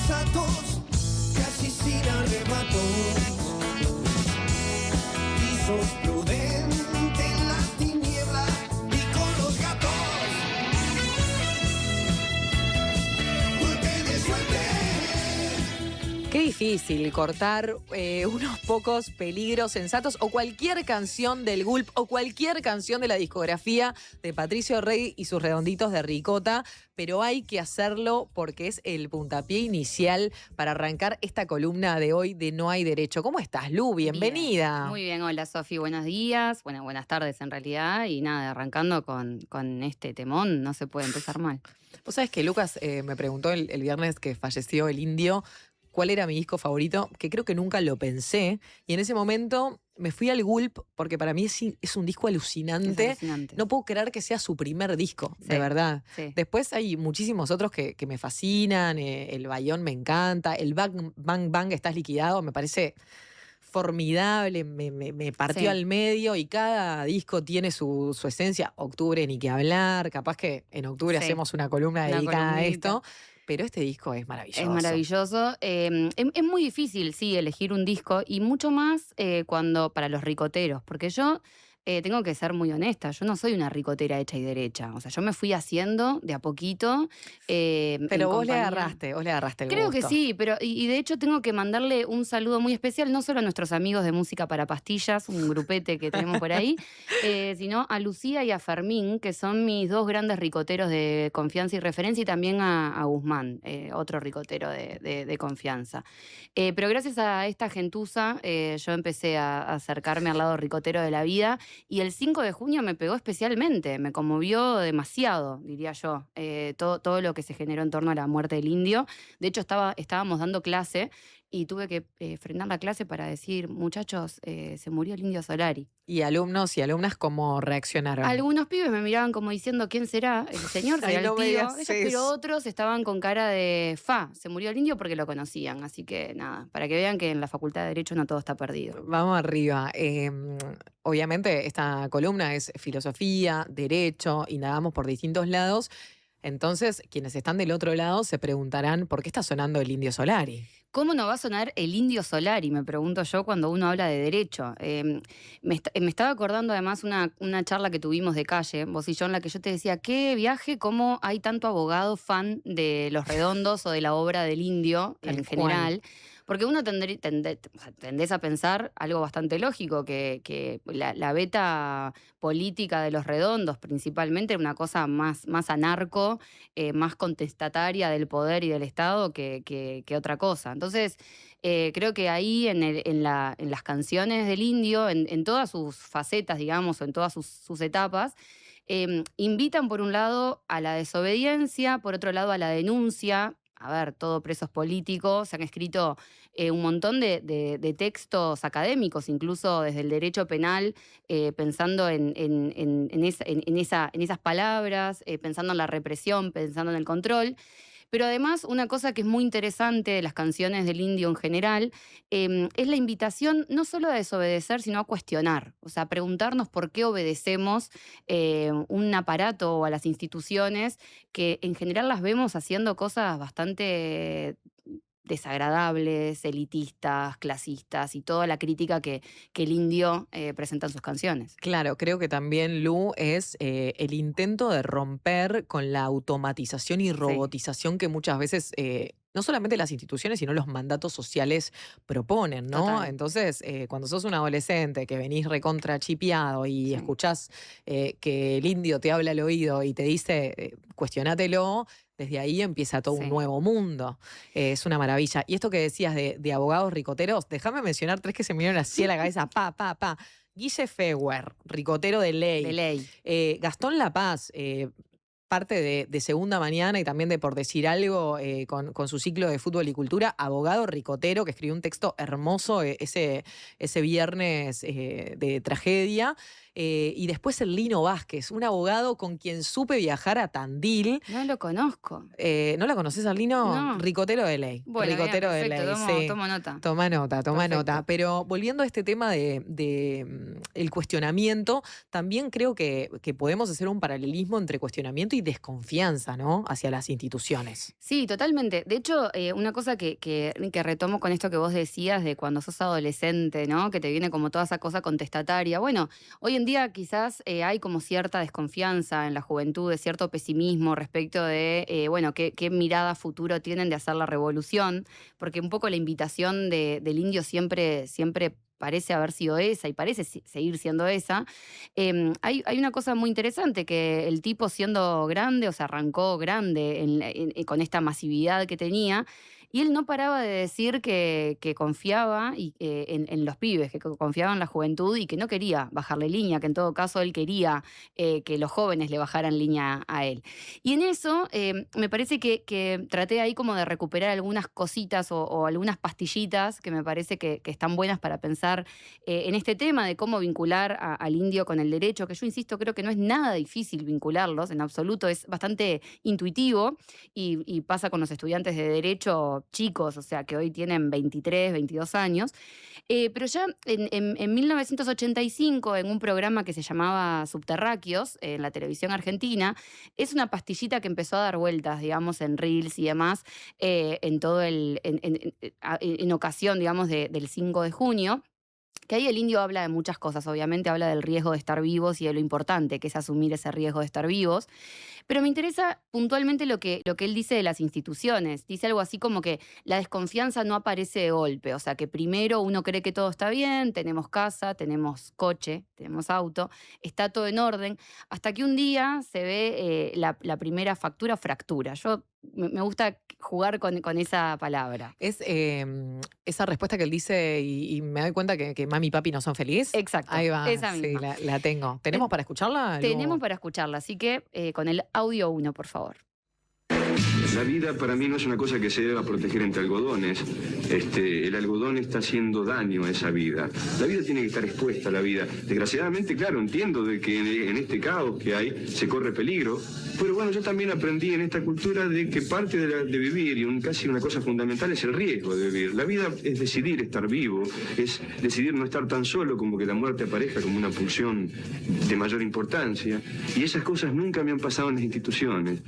sensatos, casi sin arrebatos. Y sos prudente en la tiniebla y con los gatos. Tenés suerte. Qué difícil cortar unos pocos peligros sensatos o cualquier canción del Gulp o cualquier canción de la discografía de Patricio Rey y sus Redonditos de Ricota, pero hay que hacerlo porque es el puntapié inicial para arrancar esta columna de hoy de No hay derecho. ¿Cómo estás, Lu? Bienvenida. Bien. Muy bien, hola Sofi, buenos días, bueno, buenas tardes en realidad, y nada, arrancando con este temón, no se puede empezar mal. Vos sabés que Lucas me preguntó el viernes que falleció el Indio cuál era mi disco favorito, que creo que nunca lo pensé, y en ese momento me fui al Gulp porque para mí es un disco alucinante. Es alucinante. No puedo creer que sea su primer disco, Sí, de verdad. sí. Después hay muchísimos otros que me fascinan, el Bayón me encanta, el Bang Bang Bang Estás Liquidado me parece formidable, me partió Sí. al medio y cada disco tiene su esencia. Octubre ni que hablar, capaz que en octubre Sí. hacemos una columna Una dedicada a columnita. esto, pero este disco es maravilloso. Es maravilloso. Es muy difícil, sí, elegir un disco y mucho más cuando para los ricoteros, porque yo tengo que ser muy honesta, yo no soy una ricotera hecha y derecha, o sea, yo me fui haciendo de a poquito. Pero vos le agarraste el Creo que gusto. sí, pero y de hecho tengo que mandarle un saludo muy especial, no solo a nuestros amigos de Música para Pastillas, un grupete que tenemos por ahí, sino a Lucía y a Fermín, que son mis dos grandes ricoteros de confianza y referencia, y también a Guzmán, otro ricotero de confianza. Pero gracias a esta gentuza yo empecé a acercarme al lado ricotero de la vida, y el 5 de junio me pegó especialmente, me conmovió demasiado, diría yo, todo lo que se generó en torno a la muerte del Indio. De hecho, estábamos dando clase y tuve que frenar la clase para decir, muchachos, se murió el Indio Solari. Y alumnos y alumnas, ¿cómo reaccionaron? Algunos pibes me miraban como diciendo, ¿quién será? El señor, Ay, será no el me tío. digas Ellos, eso. pero otros estaban con cara de, se murió el Indio porque lo conocían. Así que nada, para que vean que en la Facultad de Derecho no todo está perdido. Vamos arriba. Obviamente esta columna es filosofía, derecho, indagamos por distintos lados. Entonces, quienes están del otro lado se preguntarán ¿por qué está sonando el Indio Solari? ¿Cómo no va a sonar el Indio Solari? Me pregunto yo cuando uno habla de derecho. Me estaba acordando además una charla que tuvimos de calle, vos y yo, en la que yo te decía, qué viaje, cómo hay tanto abogado fan de Los Redondos o de la obra del Indio Tal en cual. general. Porque uno tendés a pensar algo bastante lógico, que la beta política de Los Redondos principalmente era una cosa más anarco, más contestataria del poder y del Estado que otra cosa. Entonces, creo que ahí en las canciones del Indio, en todas sus facetas, digamos, o en todas sus etapas, invitan por un lado a la desobediencia, por otro lado a la denuncia. A ver, todo presos políticos, se han escrito un montón de textos académicos, incluso desde el derecho penal, pensando en esas palabras, pensando en la represión, pensando en el control. Pero además, una cosa que es muy interesante de las canciones del Indio en general, es la invitación no solo a desobedecer, sino a cuestionar. O sea, a preguntarnos por qué obedecemos un aparato o a las instituciones que en general las vemos haciendo cosas bastante desagradables, elitistas, clasistas y toda la crítica que el Indio presenta en sus canciones. Claro, creo que también, Lu, es el intento de romper con la automatización y robotización que muchas veces no solamente las instituciones, sino los mandatos sociales proponen, ¿no? Total. Entonces, cuando sos un adolescente que venís recontra chipeado y Sí. escuchás que el Indio te habla al oído y te dice, cuestionátelo, desde ahí empieza todo un Sí. nuevo mundo. Es una maravilla. Y esto que decías de abogados ricoteros, déjame mencionar tres que se me vinieron así a la cabeza. Pa. Guille Feuer, ricotero de ley. De ley. Gastón La Paz, parte de Segunda Mañana y también de Por Decir Algo, con su ciclo de fútbol y cultura, abogado ricotero que escribió un texto hermoso ese viernes de tragedia. y después el Lino Vázquez, un abogado con quien supe viajar a Tandil. No lo conozco. ¿No la conoces al Lino? No. Ricotero de ley. Bueno, bien, Ricotero de perfecto, ley, sí. tomo nota. Toma nota, toma Perfecto. nota. Pero volviendo a este tema de el cuestionamiento, también creo que podemos hacer un paralelismo entre cuestionamiento y desconfianza, ¿no? Hacia las instituciones. Sí, totalmente. De hecho, una cosa que retomo con esto que vos decías de cuando sos adolescente, ¿no? Que te viene como toda esa cosa contestataria. Bueno, hoy en día quizás hay como cierta desconfianza en la juventud, de cierto pesimismo respecto de, bueno, qué mirada a futuro tienen de hacer la revolución, porque un poco la invitación del indio siempre parece haber sido esa y parece seguir siendo esa. Hay una cosa muy interesante, que el tipo siendo grande, o sea, arrancó grande con esta masividad que tenía, y él no paraba de decir que confiaba en los pibes, que confiaba en la juventud y que no quería bajarle línea, que en todo caso él quería que los jóvenes le bajaran línea a él. Y en eso me parece que traté ahí como de recuperar algunas cositas o algunas pastillitas que me parece que están buenas para pensar en este tema de cómo vincular al indio con el derecho, que yo insisto, creo que no es nada difícil vincularlos, en absoluto, es bastante intuitivo y pasa con los estudiantes de derecho chicos, o sea, que hoy tienen 23, 22 años. Pero ya en 1985, en un programa que se llamaba Subterráqueos, en la televisión argentina, es una pastillita que empezó a dar vueltas, digamos, en Reels y demás, en todo en ocasión, digamos, del 5 de junio. Que ahí el indio habla de muchas cosas, obviamente habla del riesgo de estar vivos y de lo importante que es asumir ese riesgo de estar vivos. Pero me interesa puntualmente lo que él dice de las instituciones. Dice algo así como que la desconfianza no aparece de golpe. O sea, que primero uno cree que todo está bien, tenemos casa, tenemos coche, tenemos auto, está todo en orden, hasta que un día se ve la primera factura o fractura. Yo me gusta jugar con esa palabra. Es esa respuesta que él dice y me doy cuenta que mami y papi no son felices. Exacto, Ahí va, esa sí, misma. la tengo. ¿Tenemos para escucharla, Lu? Tenemos para escucharla, así que con el audio 1, por favor. La vida para mí no es una cosa que se deba proteger entre algodones. El algodón está haciendo daño a esa vida. La vida tiene que estar expuesta a la vida. Desgraciadamente, claro, entiendo de que en este caos que hay se corre peligro. Pero bueno, yo también aprendí en esta cultura de que parte de vivir, y casi una cosa fundamental, es el riesgo de vivir. La vida es decidir estar vivo, es decidir no estar tan solo, como que la muerte aparezca como una pulsión de mayor importancia. Y esas cosas nunca me han pasado en las instituciones.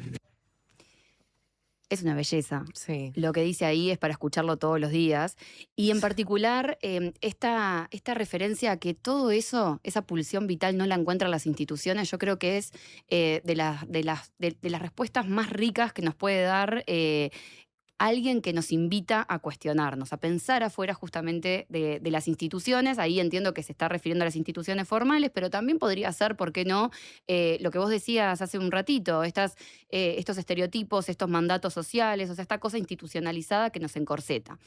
Es una belleza. Sí. Lo que dice ahí es para escucharlo todos los días. Y en particular, esta referencia a que todo eso, esa pulsión vital, no la encuentran las instituciones, yo creo que es de las respuestas más ricas que nos puede dar alguien que nos invita a cuestionarnos, a pensar afuera justamente de las instituciones. Ahí entiendo que se está refiriendo a las instituciones formales, pero también podría ser, ¿por qué no?, lo que vos decías hace un ratito, estos estereotipos, estos mandatos sociales, o sea, esta cosa institucionalizada que nos encorseta.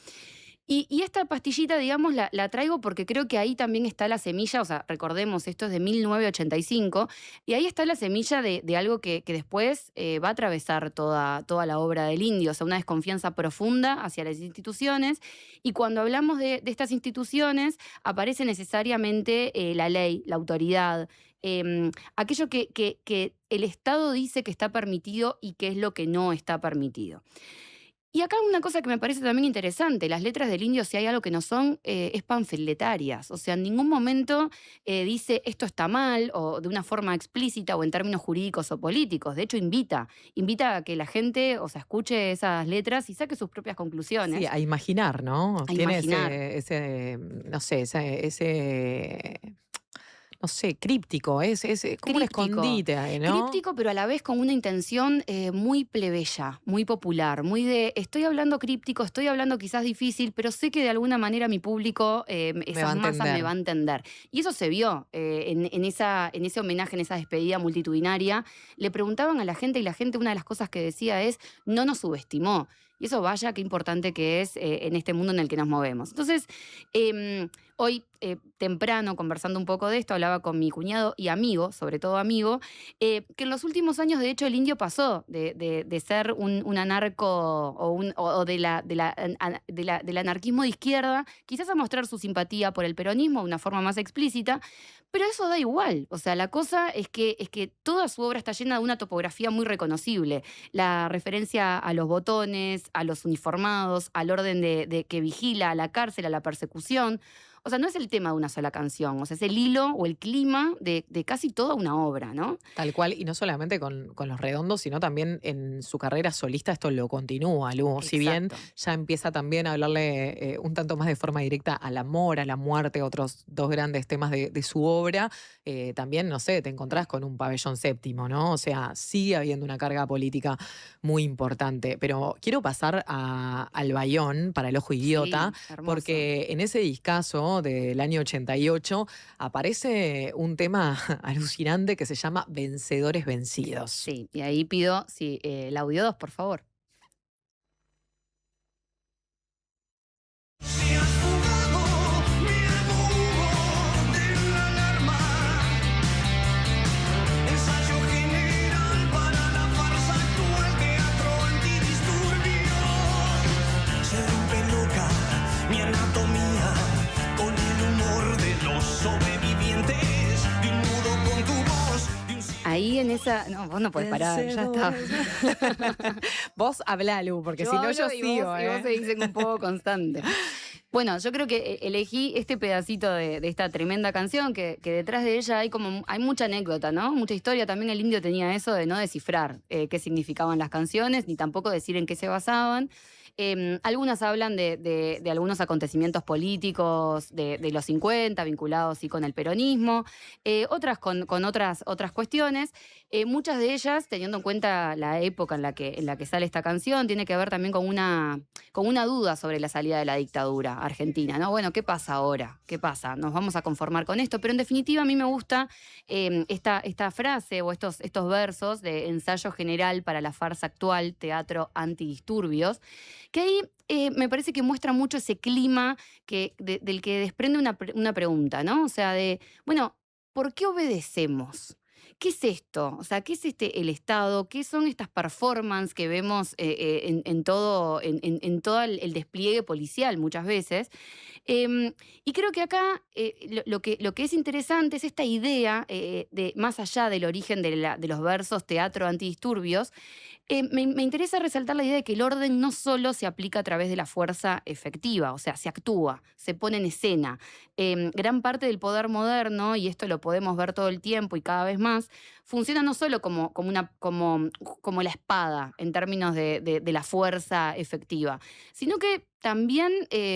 Y esta pastillita, digamos, la traigo porque creo que ahí también está la semilla, o sea, recordemos, esto es de 1985, y ahí está la semilla de algo que después va a atravesar toda la obra del indio, o sea, una desconfianza profunda hacia las instituciones, y cuando hablamos de estas instituciones aparece necesariamente la ley, la autoridad, aquello que el Estado dice que está permitido y que es lo que no está permitido. Y acá una cosa que me parece también interesante, las letras del indio, si hay algo que no son, es panfletarias. O sea, en ningún momento dice esto está mal, o de una forma explícita, o en términos jurídicos o políticos. De hecho, invita a que la gente, o sea, escuche esas letras y saque sus propias conclusiones. Sí, a imaginar, ¿no? A Tiene imaginar. ese, no sé, ese no sé, críptico, es como un Críptico. escondite ahí, ¿no? Críptico, pero a la vez con una intención muy plebeya, muy popular, muy de estoy hablando críptico, estoy hablando quizás difícil, pero sé que de alguna manera mi público, esas masas me va a entender. Y eso se vio en ese homenaje, en esa despedida multitudinaria. Le preguntaban a la gente y la gente, una de las cosas que decía es, no nos subestimó. Y eso vaya qué importante que es en este mundo en el que nos movemos. Entonces, hoy temprano, conversando un poco de esto, hablaba con mi cuñado y amigo, sobre todo amigo, que en los últimos años, de hecho, el indio pasó de ser un anarco o del anarquismo de izquierda, quizás a mostrar su simpatía por el peronismo de una forma más explícita, pero eso da igual. O sea, la cosa es que toda su obra está llena de una topografía muy reconocible. La referencia a los botones, a los uniformados, al orden de que vigila, a la cárcel, a la persecución. O sea, no es el tema de una sola canción, o sea, es el hilo o el clima de casi toda una obra, ¿no? Tal cual, y no solamente con Los Redondos, sino también en su carrera solista esto lo continúa, Lu. Si bien Exacto. ya empieza también a hablarle un tanto más de forma directa al amor, a la muerte, otros dos grandes temas de su obra, también, no sé, te encontrás con un pabellón séptimo, ¿no? O sea, sigue habiendo una carga política muy importante. Pero quiero pasar al Bayón para El Ojo Idiota, Sí, hermoso. porque en ese discazo del año 88 aparece un tema alucinante que se llama Vencedores Vencidos. Sí, y ahí pido el audio 2, por favor. Se ha fugado mi humo de la alarma. Ensayo general para la farsa actual, teatro antidisturbios. Se empeluca mi anatomía con el humor de los sobrevivientes de un nudo con tu voz. De un Ahí en esa... No, vos no podés parar, ya está. Vos hablá, Lu, porque si no yo hablo y sigo. vos, y vos seguís en un poco constante. Bueno, yo creo que elegí este pedacito de esta tremenda canción, que detrás de ella hay mucha anécdota, ¿no? Mucha historia. También el indio tenía eso de no descifrar qué significaban las canciones, ni tampoco decir en qué se basaban. Algunas hablan de algunos acontecimientos políticos de los 50, vinculados sí con el peronismo, otras con otras cuestiones. Muchas de ellas, teniendo en cuenta la época en la que sale esta canción, tiene que ver también con una duda sobre la salida de la dictadura argentina, ¿no? Bueno, ¿qué pasa ahora? ¿Qué pasa? ¿Nos vamos a conformar con esto? Pero en definitiva a mí me gusta esta frase o estos versos de ensayo general para la farsa actual, teatro antidisturbios, que ahí me parece que muestra mucho ese clima del que desprende una pregunta, ¿no? O sea, bueno, ¿por qué obedecemos? ¿Qué es esto? O sea, ¿qué es el Estado? ¿Qué son estas performances que vemos en todo el despliegue policial muchas veces? Y creo que acá lo que es interesante es esta idea de más allá del origen de los versos teatro antidisturbios. Me interesa resaltar la idea de que el orden no solo se aplica a través de la fuerza efectiva, o sea, se actúa, se pone en escena. Gran parte del poder moderno, y esto lo podemos ver todo el tiempo y cada vez más, funciona no solo como la espada en términos de la fuerza efectiva, sino que también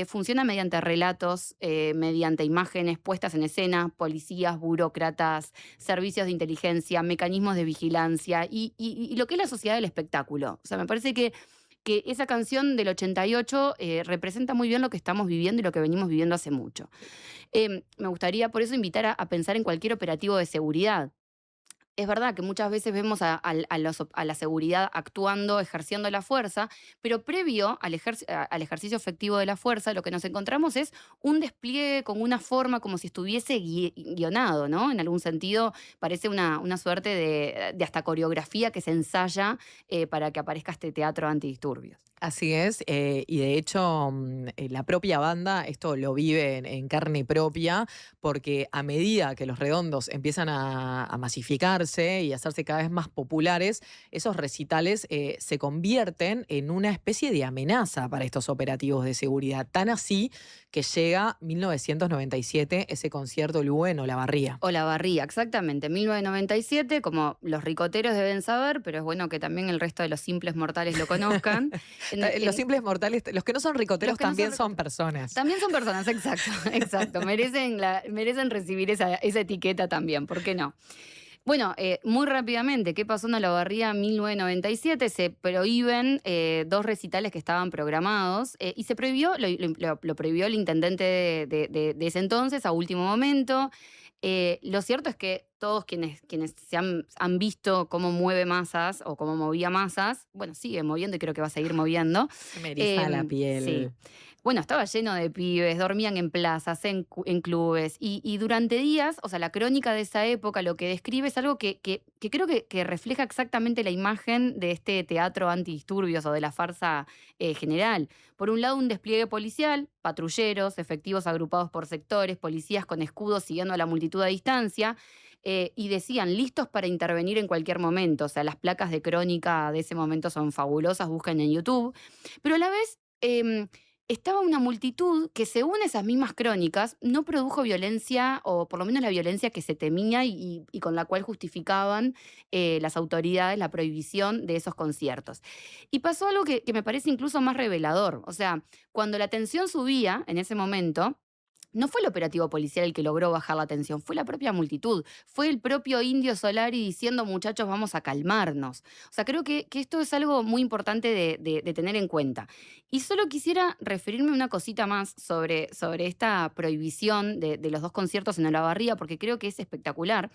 funciona mediante relatos, mediante imágenes puestas en escena, policías, burócratas, servicios de inteligencia, mecanismos de vigilancia y lo que es la sociedad del espectáculo. O sea, me parece que esa canción del 88 representa muy bien lo que estamos viviendo y lo que venimos viviendo hace mucho. Me gustaría por eso invitar a pensar en cualquier operativo de seguridad. Es verdad que muchas veces vemos a la seguridad actuando, ejerciendo la fuerza, pero previo al ejercicio efectivo de la fuerza, lo que nos encontramos es un despliegue con una forma como si estuviese guionado, ¿no? En algún sentido parece una suerte de hasta coreografía que se ensaya para que aparezca este teatro antidisturbios. Así es, y de hecho la propia banda esto lo vive en carne propia, porque a medida que Los Redondos empiezan a masificarse y a hacerse cada vez más populares, esos recitales se convierten en una especie de amenaza para estos operativos de seguridad. Tan así que llega 1997 ese concierto Lu en Olavarría. Olavarría, exactamente, 1997, como los ricoteros deben saber, pero es bueno que también el resto de los simples mortales lo conozcan. Los simples mortales, los que no son ricoteros los que no también son son personas. También son personas, exacto, exacto. Merecen recibir esa etiqueta también, ¿por qué no? Bueno, muy rápidamente, ¿qué pasó en Olavarría 1997? Se prohíben 2 recitales que estaban programados y se prohibió, lo prohibió el intendente de ese entonces a último momento. Lo cierto es que todos quienes se han visto cómo mueve masas o cómo movía masas, bueno, sigue moviendo y creo que va a seguir moviendo. Me eriza la Sí. piel. Bueno, estaba lleno de pibes, dormían en plazas, en clubes, y durante días, o sea, la crónica de esa época lo que describe es algo que creo que refleja exactamente la imagen de este teatro antidisturbios o de la farsa general. Por un lado, un despliegue policial, patrulleros, efectivos agrupados por sectores, policías con escudos siguiendo a la multitud a distancia, y decían, listos para intervenir en cualquier momento. O sea, las placas de crónica de ese momento son fabulosas, buscan en YouTube. Pero a la vez, estaba una multitud que, según esas mismas crónicas, no produjo violencia, o por lo menos la violencia que se temía y con la cual justificaban las autoridades la prohibición de esos conciertos. Y pasó algo que me parece incluso más revelador. O sea, cuando la tensión subía en ese momento, no fue el operativo policial el que logró bajar la tensión, fue la propia multitud, fue el propio Indio Solari diciendo, muchachos, vamos a calmarnos. O sea, creo que esto es algo muy importante de tener en cuenta. Y solo quisiera referirme una cosita más sobre esta prohibición de los 2 conciertos en Olavarría, porque creo que es espectacular.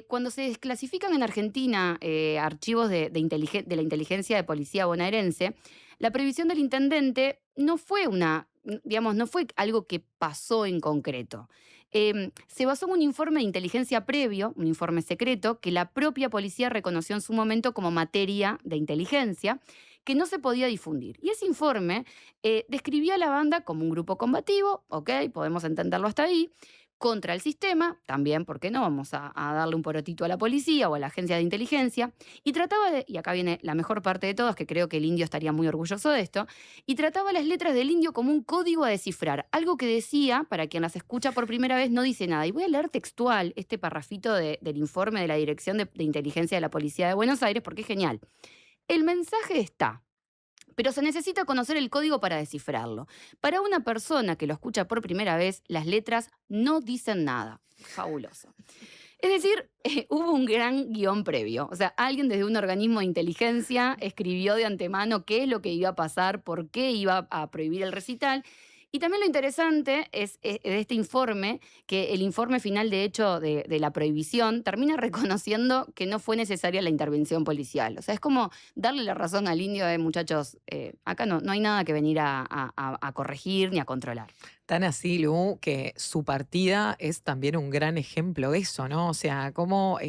Cuando se desclasifican en Argentina archivos de la inteligencia de policía bonaerense, la prohibición del intendente no fue digamos, no fue algo que pasó en concreto. Se basó en un informe de inteligencia previo, un informe secreto, que la propia policía reconoció en su momento como materia de inteligencia, que no se podía difundir. Y ese informe describía a la banda como un grupo combativo, ok, podemos entenderlo hasta ahí, contra el sistema, también, ¿por qué no? Vamos a darle un porotito a la policía o a la agencia de inteligencia, y trataba y acá viene la mejor parte de todas, que creo que el indio estaría muy orgulloso de esto, y trataba las letras del indio como un código a descifrar, algo que decía, para quien las escucha por primera vez, no dice nada. Y voy a leer textual este parrafito del informe de la Dirección de Inteligencia de la Policía de Buenos Aires, porque es genial. El mensaje está, pero se necesita conocer el código para descifrarlo. Para una persona que lo escucha por primera vez, las letras no dicen nada. Fabuloso. Es decir, hubo un gran guión previo. O sea, alguien desde un organismo de inteligencia escribió de antemano qué es lo que iba a pasar, por qué iba a prohibir el recital. Y también lo interesante es de este informe, que el informe final, de hecho, de la prohibición, termina reconociendo que no fue necesaria la intervención policial. O sea, es como darle la razón al indio de, muchachos, acá no hay nada que venir a corregir ni a controlar. Tan así, Lu, que su partida es también un gran ejemplo de eso, ¿no? O sea, cómo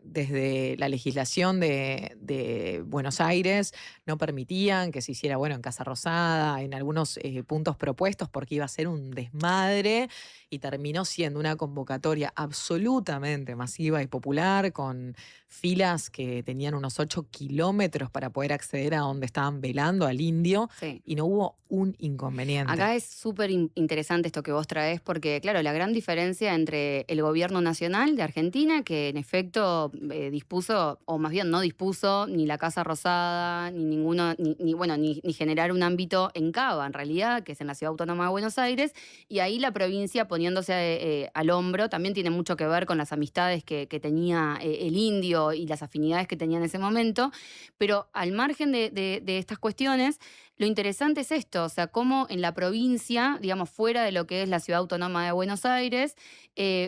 desde la legislación de Buenos Aires no permitían que se hiciera, bueno, en Casa Rosada, en algunos puntos propuestos, porque iba a ser un desmadre, y terminó siendo una convocatoria absolutamente masiva y popular, con filas que tenían unos 8 kilómetros para poder acceder a donde estaban velando al indio, Sí. y no hubo un inconveniente. Acá es súper interesante esto que vos traes, porque, claro, la gran diferencia entre el gobierno nacional de Argentina, que en efecto dispuso, o más bien no dispuso, ni la Casa Rosada, ni ninguno, ni generar un ámbito en Cava, en realidad, que es en la Ciudad Autónoma de Buenos Aires, y ahí la provincia poniéndose al hombro, también tiene mucho que ver con las amistades que tenía el indio y las afinidades que tenía en ese momento, pero al margen de estas cuestiones, lo interesante es esto, o sea, cómo en la provincia, digamos, fuera de lo que es la Ciudad Autónoma de Buenos Aires,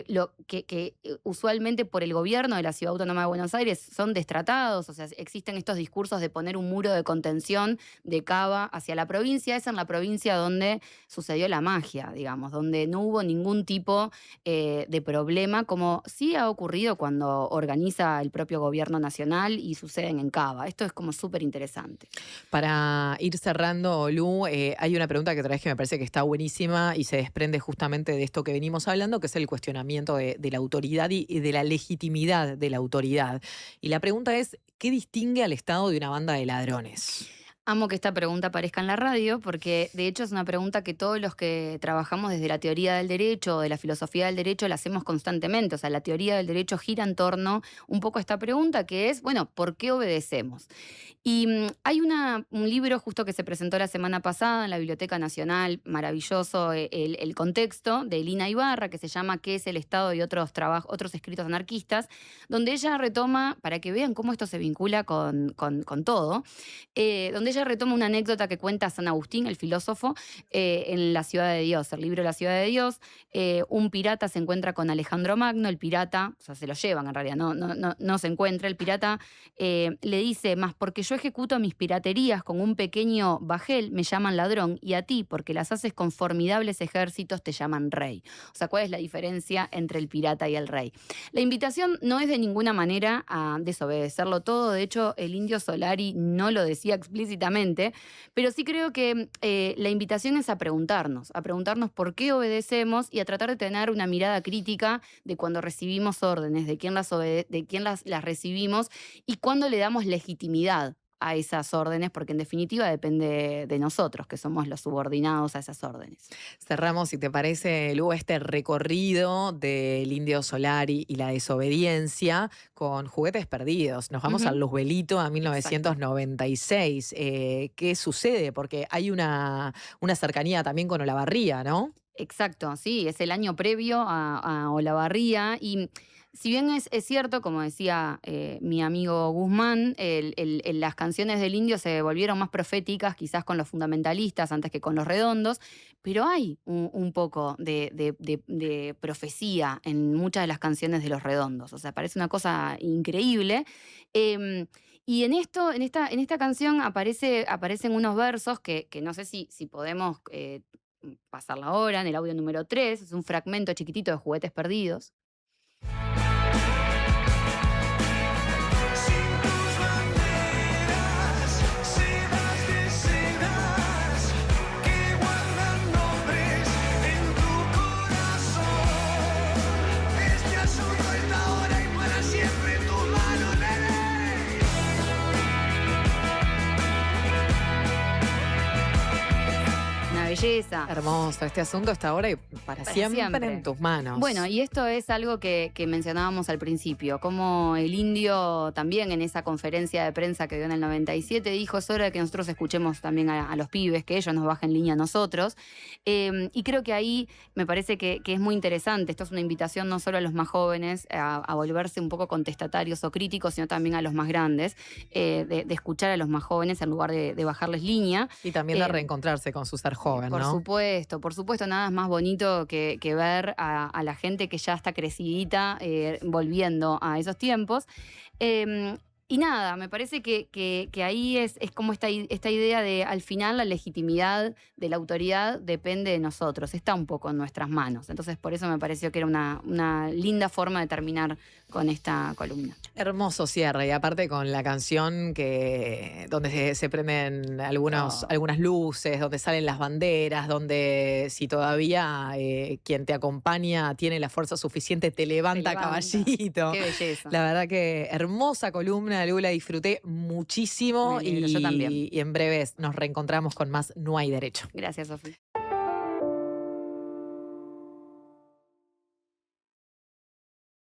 lo que usualmente por el gobierno de la Ciudad Autónoma de Buenos Aires son destratados, o sea, existen estos discursos de poner un muro de contención de Cava hacia la provincia. Es en la provincia donde sucedió la magia, digamos, donde no hubo ningún tipo de problema, como sí ha ocurrido cuando organiza el propio gobierno nacional y suceden en Cava. Esto es como súper interesante. Para ir cerrando, Lu, hay una pregunta que traes que me parece que está buenísima y se desprende justamente de esto que venimos hablando, que es el cuestionamiento de la autoridad y de la legitimidad de la autoridad. Y la pregunta es, ¿qué distingue al Estado de una banda de ladrones? Amo que esta pregunta aparezca en la radio porque de hecho es una pregunta que todos los que trabajamos desde la teoría del derecho o de la filosofía del derecho la hacemos constantemente. O sea, la teoría del derecho gira en torno un poco a esta pregunta, que es, bueno, ¿por qué obedecemos? Y hay un libro justo que se presentó la semana pasada en la Biblioteca Nacional, maravilloso el contexto, de Lina Ibarra, que se llama ¿Qué es el Estado? Y otros escritos anarquistas, donde ella retoma, para que vean cómo esto se vincula con todo, donde ella ella retoma una anécdota que cuenta San Agustín, el filósofo, en La Ciudad de Dios, el libro La Ciudad de Dios. Un pirata se encuentra con Alejandro Magno, el pirata, o sea, se lo llevan en realidad, no se encuentra. El pirata le dice, más porque yo ejecuto mis piraterías con un pequeño bajel, me llaman ladrón, y a ti, porque las haces con formidables ejércitos, te llaman rey. O sea, ¿cuál es la diferencia entre el pirata y el rey? La invitación no es de ninguna manera a desobedecerlo todo. De hecho, el Indio Solari no lo decía explícitamente, pero sí creo que la invitación es a preguntarnos por qué obedecemos y a tratar de tener una mirada crítica de cuando recibimos órdenes, de quién las recibimos y cuándo le damos legitimidad a esas órdenes, porque en definitiva depende de nosotros, que somos los subordinados a esas órdenes. Cerramos, si te parece, Lu, este recorrido del Indio Solari y la desobediencia con Juguetes Perdidos. Nos vamos al Luzbelito a 1996. ¿Qué sucede? Porque hay una cercanía también con Olavarría, ¿no? Exacto, sí, es el año previo a Olavarría y si bien es cierto, como decía mi amigo Guzmán, las canciones del Indio se volvieron más proféticas quizás con los fundamentalistas antes que con los redondos, pero hay un poco de profecía en muchas de las canciones de los redondos, o sea, parece una cosa increíble. Y en esta canción aparecen unos versos que no sé si podemos pasarla ahora, en el audio número 3, es un fragmento chiquitito de Juguetes Perdidos. Sin tus banderas, sedas de sedas que guardan nombres en tu corazón. Este asunto está ahora y para siempre en tus manos, nene. Una belleza. Hermoso, este asunto está ahora y para siempre en tus manos. Bueno, y esto es algo que mencionábamos al principio, como el Indio también en esa conferencia de prensa que dio en el 97 dijo, es hora de que nosotros escuchemos también a los pibes, que ellos nos bajen línea a nosotros. Y creo que ahí me parece que es muy interesante. Esto es una invitación no solo a los más jóvenes a volverse un poco contestatarios o críticos, sino también a los más grandes, de escuchar a los más jóvenes en lugar de bajarles línea. Y también de reencontrarse con su ser joven, Por ¿no? supuesto, nada es más bonito que ver a la gente que ya está crecidita volviendo a esos tiempos. Y nada, me parece que ahí es como esta idea de al final la legitimidad de la autoridad depende de nosotros, está un poco en nuestras manos. Entonces por eso me pareció que era una linda forma de terminar con esta columna. Hermoso cierre, y aparte con la canción donde se prenden algunas luces, donde salen las banderas, donde si todavía quien te acompaña tiene la fuerza suficiente, te levanta. Caballito. Qué belleza. La verdad que hermosa columna, Lu, la disfruté muchísimo Me alegro, yo también. y en breves nos reencontramos con más No hay derecho. Gracias, Sofía.